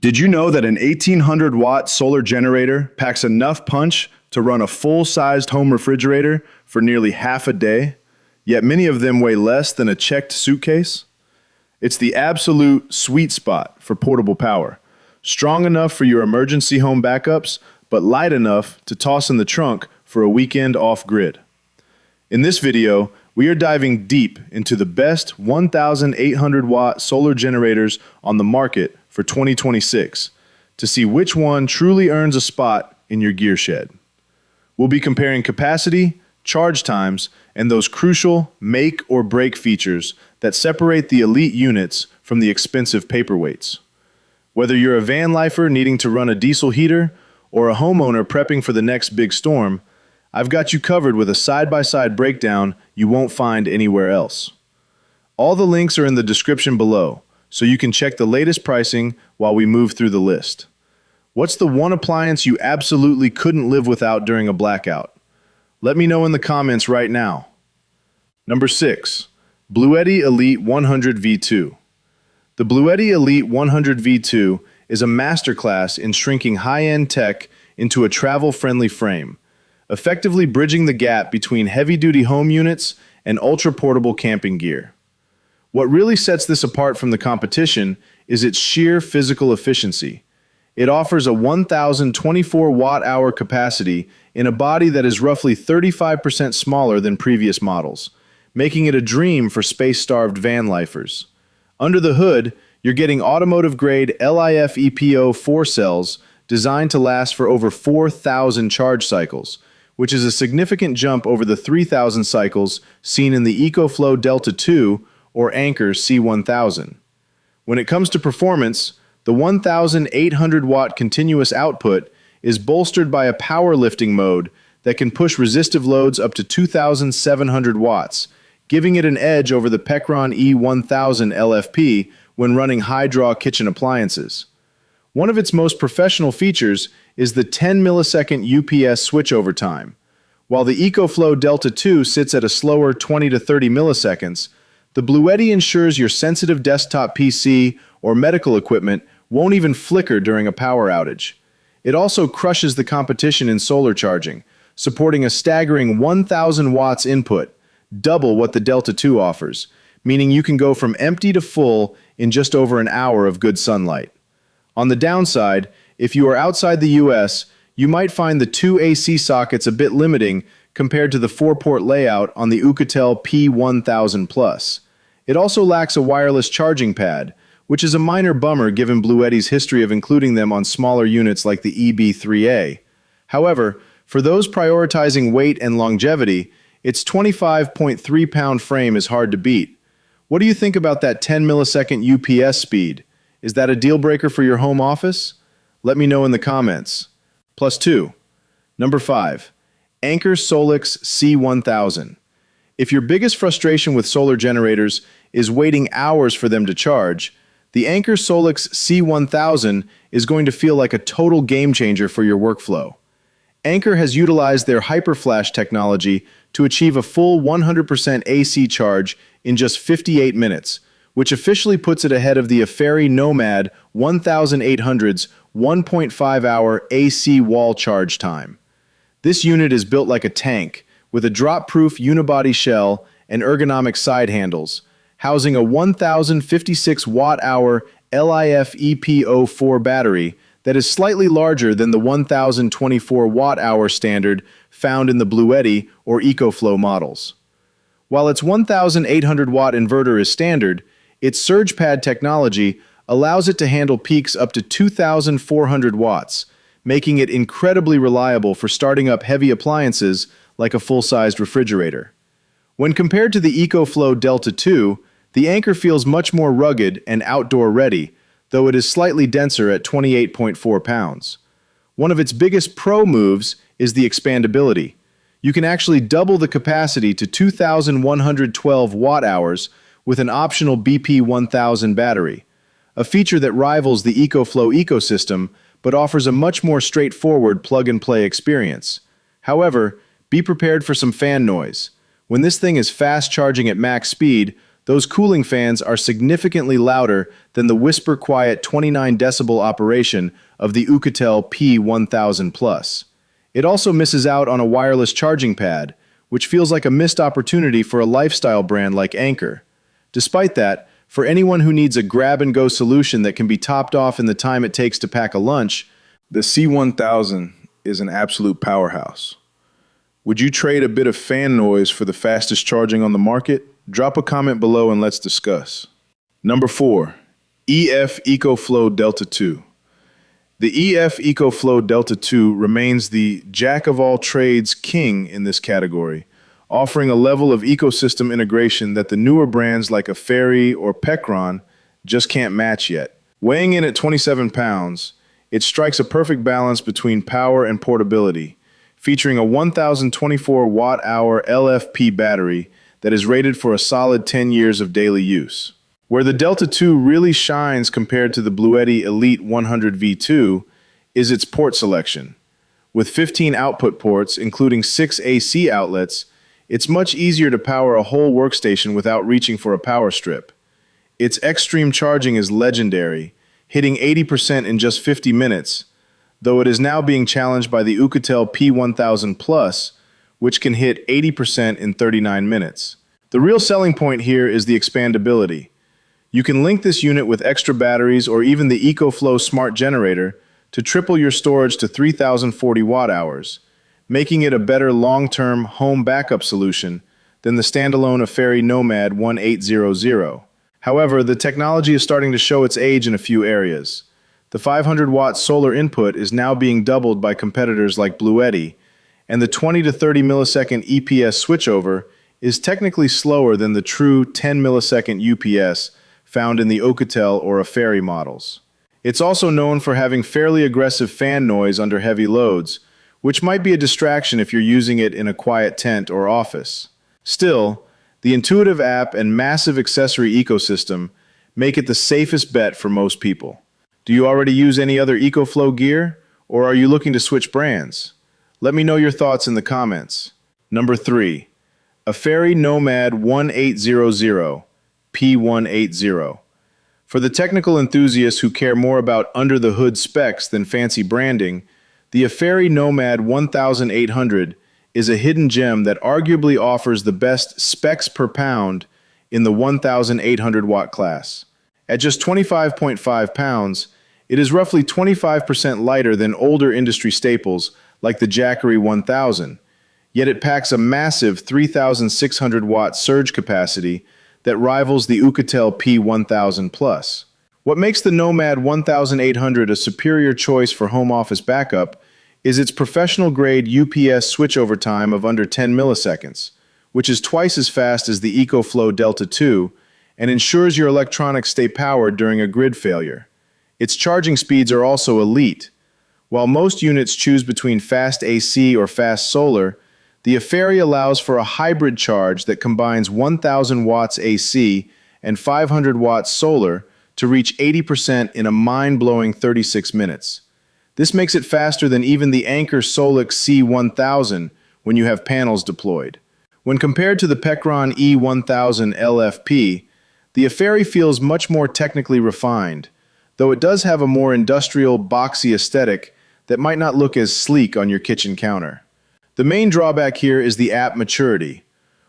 Did you know that an 1800-watt solar generator packs enough punch to run a full-sized home refrigerator for nearly half a day? Yet many of them weigh less than a checked suitcase? It's the absolute sweet spot for portable power. Strong enough for your emergency home backups, but light enough to toss in the trunk for a weekend off-grid. In this video, we are diving deep into the best 1,800-watt solar generators on the market for 2026 to see which one truly earns a spot in your gear shed. We'll be comparing capacity, charge times, and those crucial make or break features that separate the elite units from the expensive paperweights. Whether you're a van lifer needing to run a diesel heater or a homeowner prepping for the next big storm, I've got you covered with a side-by-side breakdown you won't find anywhere else. All the links are in the description below, so you can check the latest pricing while we move through the list. What's the one appliance you absolutely couldn't live without during a blackout? Let me know in the comments right now. Number 6. BLUETTI Elite 100 V2. The BLUETTI Elite 100 V2 is a masterclass in shrinking high-end tech into a travel-friendly frame, effectively bridging the gap between heavy-duty home units and ultra-portable camping gear. What really sets this apart from the competition is its sheer physical efficiency. It offers a 1,024 watt-hour capacity in a body that is roughly 35% smaller than previous models, making it a dream for space-starved van lifers. Under the hood, you're getting automotive-grade LiFePO 4 cells designed to last for over 4,000 charge cycles, which is a significant jump over the 3,000 cycles seen in the ECOFLOW Delta 2 or Anker C1000. When it comes to performance, the 1,800-watt continuous output is bolstered by a powerlifting mode that can push resistive loads up to 2,700 watts, giving it an edge over the Pecron E1000LFP when running high-draw kitchen appliances. One of its most professional features is the 10 millisecond UPS switchover time. While the ECOFLOW Delta 2 sits at a slower 20 to 30 milliseconds, the BLUETTI ensures your sensitive desktop PC or medical equipment won't even flicker during a power outage. It also crushes the competition in solar charging, supporting a staggering 1,000 watts input, double what the Delta 2 offers, meaning you can go from empty to full in just over an hour of good sunlight. On the downside, if you are outside the US, you might find the 2 AC sockets a bit limiting compared to the 4-port layout on the OUKITEL P1000 Plus. It also lacks a wireless charging pad, which is a minor bummer given BLUETTI's history of including them on smaller units like the EB3A. However, for those prioritizing weight and longevity, its 25.3-pound frame is hard to beat. What do you think about that 10 millisecond UPS speed? Is that a deal breaker for your home office? Let me know in the comments. Plus 2. Number 5. Anker SOLIX C1000. If your biggest frustration with solar generators is waiting hours for them to charge, the Anker SOLIX C1000 is going to feel like a total game changer for your workflow. Anker has utilized their HyperFlash technology to achieve a full 100% AC charge in just 58 minutes, which officially puts it ahead of the AFERY Nomad 1800's 1.5-hour AC wall charge time. This unit is built like a tank, with a drop-proof unibody shell and ergonomic side handles, housing a 1,056 watt-hour LiFePO 4 battery that is slightly larger than the 1,024 watt-hour standard found in the BLUETTI or ECOFLOW models. While its 1,800-watt inverter is standard, its surge pad technology allows it to handle peaks up to 2,400 watts, making it incredibly reliable for starting up heavy appliances like a full-sized refrigerator. When compared to the ECOFLOW Delta 2, the Anker feels much more rugged and outdoor-ready, though it is slightly denser at 28.4 pounds. One of its biggest pro moves is the expandability. You can actually double the capacity to 2,112 watt-hours with an optional BP1000 battery, a feature that rivals the ECOFLOW ecosystem but offers a much more straightforward plug-and-play experience. However, be prepared for some fan noise. When this thing is fast charging at max speed, Those cooling fans are significantly louder than the whisper-quiet 29 decibel operation of the OUKITEL P1000 Plus. It also misses out on a wireless charging pad, which feels like a missed opportunity for a lifestyle brand like Anker. Despite that, for anyone who needs a grab-and-go solution that can be topped off in the time it takes to pack a lunch, the C1000 is an absolute powerhouse. Would you trade a bit of fan noise for the fastest charging on the market? Drop a comment below and let's discuss. Number 4. ECOFLOW Delta 2. The ECOFLOW Delta 2 remains the jack-of-all-trades king in this category, offering a level of ecosystem integration that the newer brands like AFERIY or Pecron just can't match yet. Weighing in at 27 pounds, it strikes a perfect balance between power and portability, featuring a 1024 watt-hour LFP battery that is rated for a solid 10 years of daily use. Where the Delta 2 really shines compared to the BLUETTI Elite 100 V2 is its port selection. With 15 output ports, including 6 AC outlets, it's much easier to power a whole workstation without reaching for a power strip. Its extreme charging is legendary, hitting 80% in just 50 minutes, though it is now being challenged by the OUKITEL P1000 Plus, which can hit 80% in 39 minutes. The real selling point here is the expandability. You can link this unit with extra batteries or even the ECOFLOW Smart Generator to triple your storage to 3040 watt-hours, making it a better long-term home backup solution than the standalone AFERY Nomad 1800. However, the technology is starting to show its age in a few areas. The 500-watt solar input is now being doubled by competitors like BLUETTI, and the 20 to 30 millisecond EPS switchover is technically slower than the true 10 millisecond UPS found in the OUKITEL or AFERY models. It's also known for having fairly aggressive fan noise under heavy loads, which might be a distraction if you're using it in a quiet tent or office. Still, the intuitive app and massive accessory ecosystem make it the safest bet for most people. Do you already use any other ECOFLOW gear, or are you looking to switch brands? Let me know your thoughts in the comments. Number 3. AFERY Nomad 1800 P180. For the technical enthusiasts who care more about under-the-hood specs than fancy branding, the AFERY Nomad 1800 is a hidden gem that arguably offers the best specs per pound in the 1800 watt class. At just 25.5 pounds, it is roughly 25% lighter than older industry staples like the Jackery 1000, yet it packs a massive 3,600 watt surge capacity that rivals the OUKITEL P1000 Plus. What makes the Nomad 1800 a superior choice for home office backup is its professional-grade UPS switchover time of under 10 milliseconds, which is twice as fast as the ECOFLOW Delta 2 and ensures your electronics stay powered during a grid failure. Its charging speeds are also elite. While most units choose between fast AC or fast solar, the AFERY allows for a hybrid charge that combines 1000 watts AC and 500 watts solar to reach 80% in a mind-blowing 36 minutes. This makes it faster than even the Anker SOLIX C1000 when you have panels deployed. When compared to the Pecron E1000LFP, the AFERY feels much more technically refined, though it does have a more industrial, boxy aesthetic that might not look as sleek on your kitchen counter. The main drawback here is the app maturity.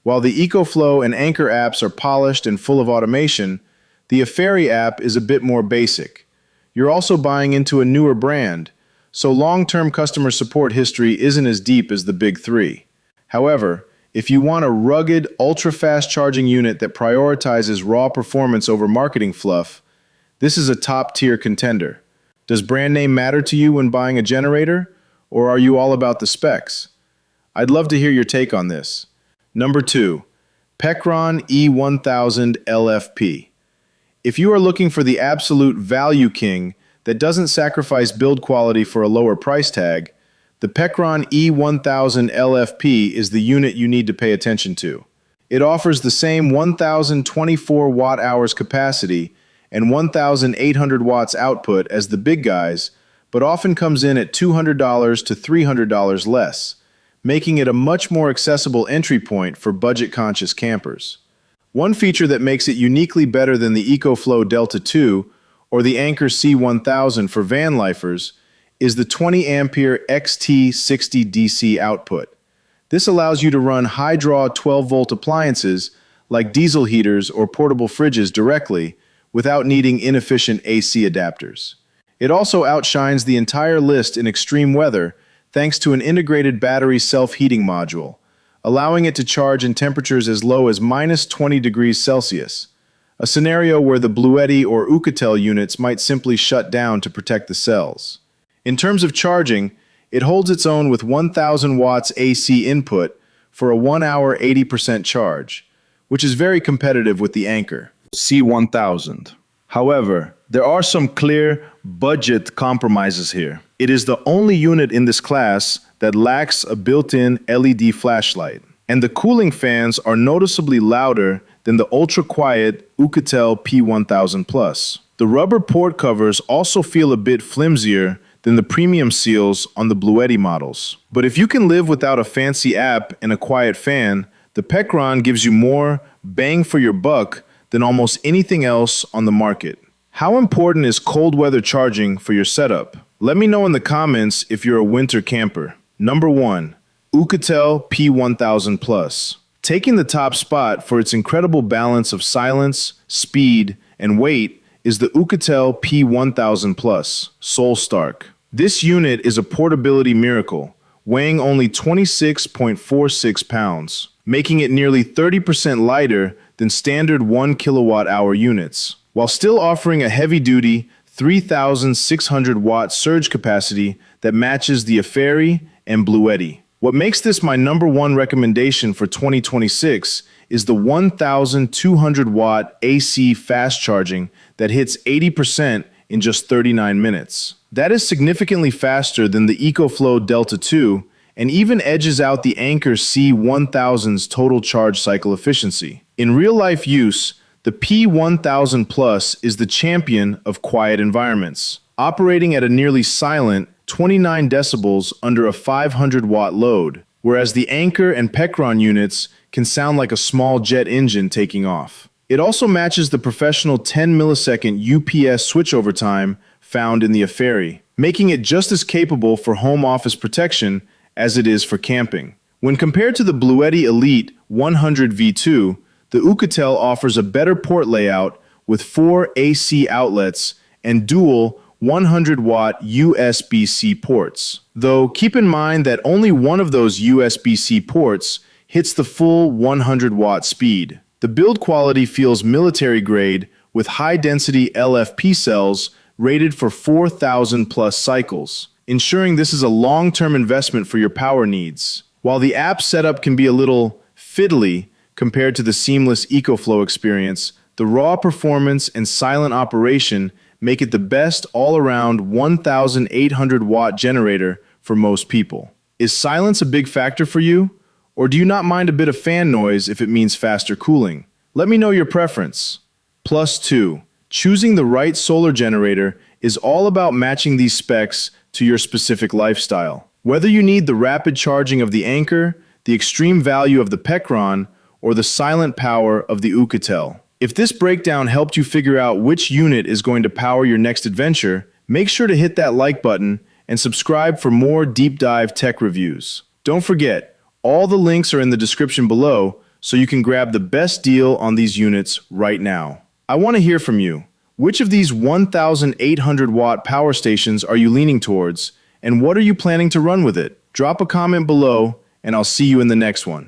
While the ECOFLOW and Anker apps are polished and full of automation, the AFERY app is a bit more basic. You're also buying into a newer brand, so long-term customer support history isn't as deep as the big three. However, if you want a rugged, ultra-fast charging unit that prioritizes raw performance over marketing fluff, this is a top-tier contender. Does brand name matter to you when buying a generator, or are you all about the specs? I'd love to hear your take on this. Number 2. Pecron E1000LFP. If you are looking for the absolute value king that doesn't sacrifice build quality for a lower price tag, the Pecron E1000LFP is the unit you need to pay attention to. It offers the same 1024 watt-hours capacity and 1,800 watts output as the big guys, but often comes in at $200 to $300 less, making it a much more accessible entry point for budget-conscious campers. One feature that makes it uniquely better than the ECOFLOW Delta 2 or the Anker C1000 for van lifers is the 20 ampere XT60 DC output. This allows you to run high-draw 12-volt appliances like diesel heaters or portable fridges directly without needing inefficient AC adapters. It also outshines the entire list in extreme weather thanks to an integrated battery self-heating module, allowing it to charge in temperatures as low as -20 degrees Celsius, a scenario where the BLUETTI or OUKITEL units might simply shut down to protect the cells. In terms of charging, it holds its own with 1,000 watts AC input for a 1-hour 80% charge, which is very competitive with the Anker C1000. However, there are some clear budget compromises here. It is the only unit in this class that lacks a built-in LED flashlight, and the cooling fans are noticeably louder than the ultra-quiet OUKITEL P1000+. The rubber port covers also feel a bit flimsier than the premium seals on the BLUETTI models. But if you can live without a fancy app and a quiet fan, the Pecron gives you more bang for your buck than almost anything else on the market. How important is cold weather charging for your setup? Let me know in the comments if you're a winter camper. Number 1. OUKITEL P1000+. Taking the top spot for its incredible balance of silence, speed, and weight is the OUKITEL P1000+, SOLStark. This unit is a portability miracle, weighing only 26.46 pounds, making it nearly 30% lighter than standard 1 kilowatt-hour units, while still offering a heavy-duty 3,600 watt surge capacity that matches the AFERY and BLUETTI. What makes this my number one recommendation for 2026 is the 1,200 watt AC fast charging that hits 80% in just 39 minutes. That is significantly faster than the ECOFLOW Delta 2 and even edges out the Anker C1000's total charge cycle efficiency. In real-life use, the P1000 Plus is the champion of quiet environments, operating at a nearly silent 29 decibels under a 500 watt load, whereas the Anker and Pecron units can sound like a small jet engine taking off. It also matches the professional 10 millisecond UPS switchover time found in the AFERY, making it just as capable for home office protection as it is for camping. When compared to the BLUETTI Elite 100 V2, the OUKITEL offers a better port layout with 4 AC outlets and dual 100 watt USB-C ports. Though keep in mind that only one of those USB-C ports hits the full 100 watt speed. The build quality feels military grade with high-density LFP cells rated for 4,000 plus cycles, ensuring this is a long-term investment for your power needs. While the app setup can be a little fiddly compared to the seamless ECOFLOW experience, the raw performance and silent operation make it the best all-around 1,800 watt generator for most people. Is silence a big factor for you? Or do you not mind a bit of fan noise if it means faster cooling? Let me know your preference. Plus 2. Choosing the right solar generator is all about matching these specs to your specific lifestyle. Whether you need the rapid charging of the Anker, the extreme value of the Pecron, or the silent power of the OUKITEL. If this breakdown helped you figure out which unit is going to power your next adventure, make sure to hit that like button and subscribe for more deep dive tech reviews. Don't forget, all the links are in the description below, so you can grab the best deal on these units right now. I want to hear from you. Which of these 1,800 watt power stations are you leaning towards, and what are you planning to run with it? Drop a comment below, and I'll see you in the next one.